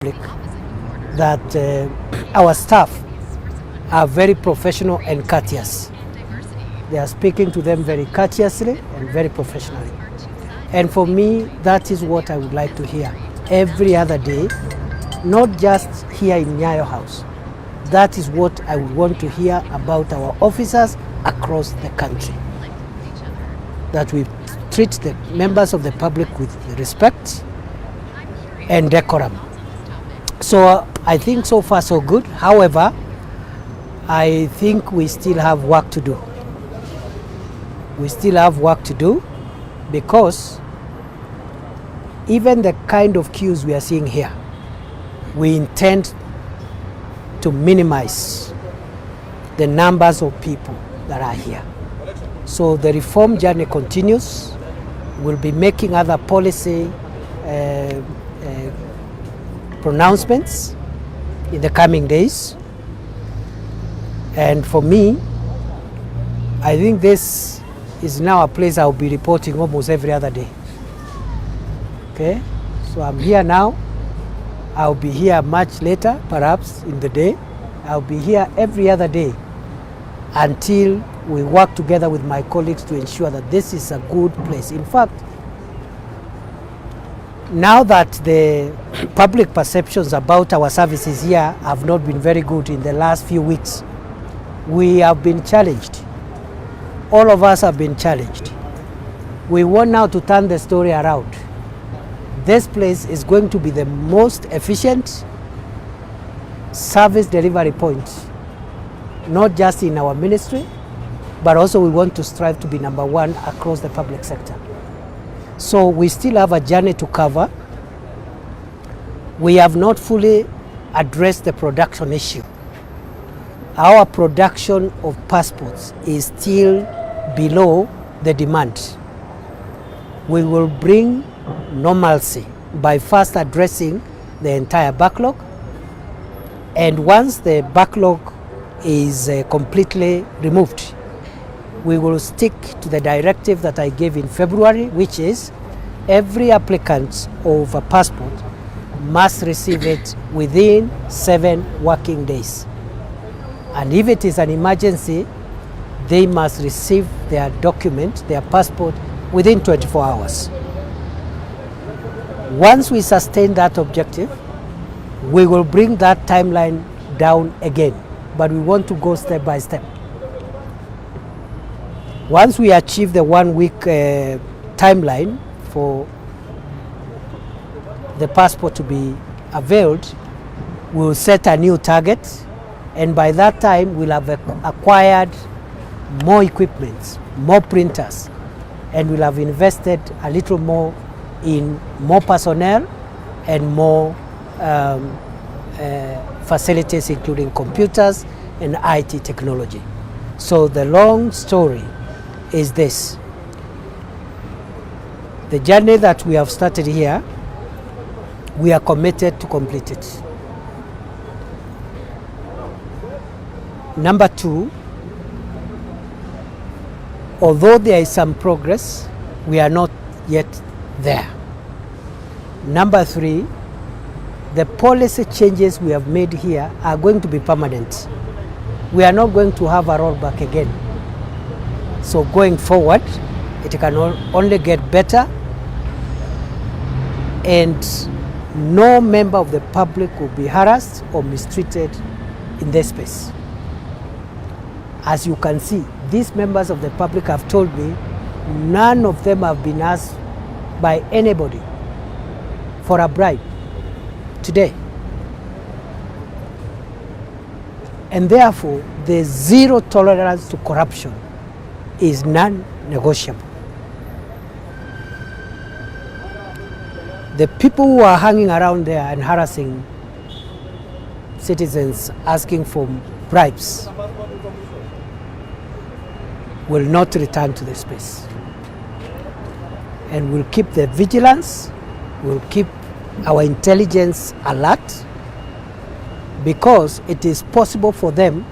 that our staff are very professional and courteous. They are speaking to them very courteously and very professionally. And for me, that is what I would like to hear every other day, not just here in Nyayo House. That is what I would want to hear about our officers across the country. That we treat the members of the public with respect and decorum. So I think so far so good. However, I think we still have work to do. We still have work to do because even the kind of queues we are seeing here, we intend to minimize the numbers of people that are here. So the reform journey continues. We'll be making other policy pronouncements in the coming days. And for me, I think this is now a place I'll be reporting almost every other day. Okay, so I'm here now. I'll be here much later, perhaps in the day. I'll be here every other day until we work together with my colleagues to ensure that this is a good place. In fact, now that the public perceptions about our services here have not been very good in the last few weeks, we have been challenged. All of us have been challenged. We want now to turn the story around. This place is going to be the most efficient service delivery point, not just in our ministry, but also we want to strive to be number one across the public sector. So we still have a journey to cover. We have not fully addressed the production issue. Our production of passports is still below the demand. We will bring normalcy by first addressing the entire backlog. And once the backlog is completely removed, we will stick to the directive that I gave in February, which is every applicant of a passport must receive it within 7 working days. And if it is an emergency, they must receive their document, their passport, within 24 hours. Once we sustain that objective, we will bring that timeline down again, but we want to go step by step. Once we achieve the 1 week timeline for the passport to be availed, we will set a new target, and by that time we'll have acquired more equipment, more printers, and we'll have invested a little more in more personnel and more facilities, including computers and IT technology. So the long story is this: the journey that we have started here, we are committed to complete it. Number two, although there is some progress, we are not yet there. Number three, the policy changes we have made here are going to be permanent. We are not going to have a rollback again. So going forward, it can only get better, and no member of the public will be harassed or mistreated in this space. As you can see, these members of the public have told me none of them have been asked by anybody for a bribe today. And therefore, the zero tolerance to corruption is non-negotiable. The people who are hanging around there and harassing citizens asking for bribes will not return to the space. And we'll keep the vigilance, we'll keep our intelligence alert, because it is possible for them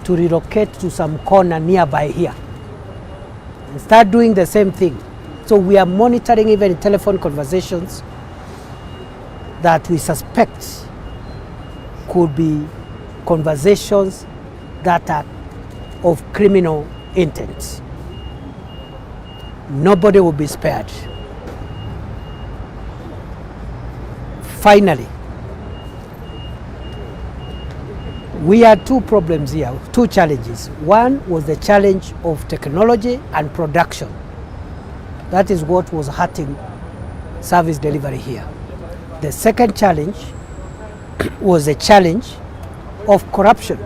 to relocate to some corner nearby here and start doing the same thing. So we are monitoring even telephone conversations that we suspect could be conversations that are of criminal intent. Nobody will be spared. Finally, we had two problems here, two challenges. One was the challenge of technology and production. That is what was hurting service delivery here. The second challenge was a challenge of corruption.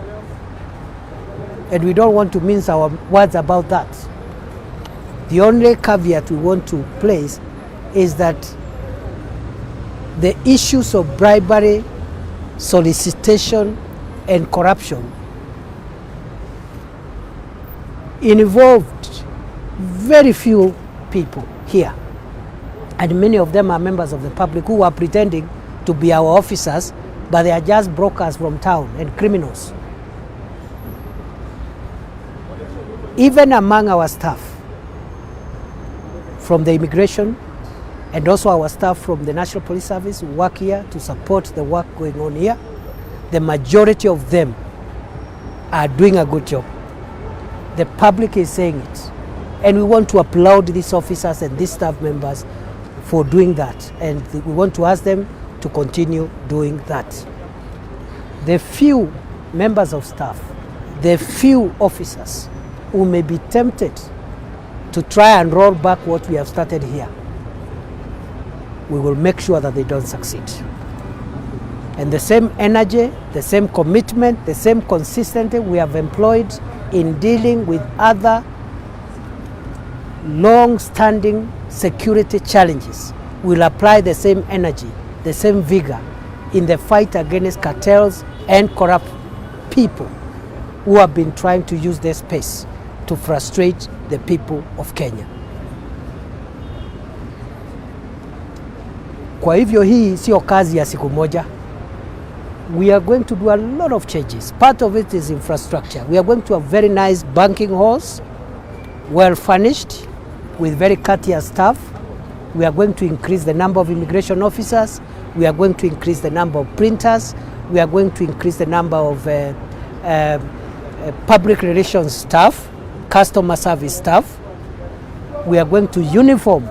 And we don't want to mince our words about that. The only caveat we want to place is that the issues of bribery, solicitation, and corruption involved very few people here. And many of them are members of the public who are pretending to be our officers, but they are just brokers from town and criminals. Even among our staff from the immigration and also our staff from the National Police Service who work here to support the work going on here, the majority of them are doing a good job. The public is saying it. And we want to applaud these officers and these staff members for doing that. And we want to ask them to continue doing that. The few members of staff, the few officers who may be tempted to try and roll back what we have started here, we will make sure that they don't succeed. And the same energy, the same commitment, the same consistency we have employed in dealing with other long-standing security challenges, we'll apply the same energy, the same vigor in the fight against cartels and corrupt people who have been trying to use their space to frustrate the people of Kenya. Kwa hivyo hii sio kazi ya siku moja. We are going to do a lot of changes. Part of it is infrastructure. We are going to have very nice banking halls, well furnished, with very courteous staff. We are going to increase the number of immigration officers. We are going to increase the number of printers. We are going to increase the number of public relations staff, customer service staff. We are going to uniform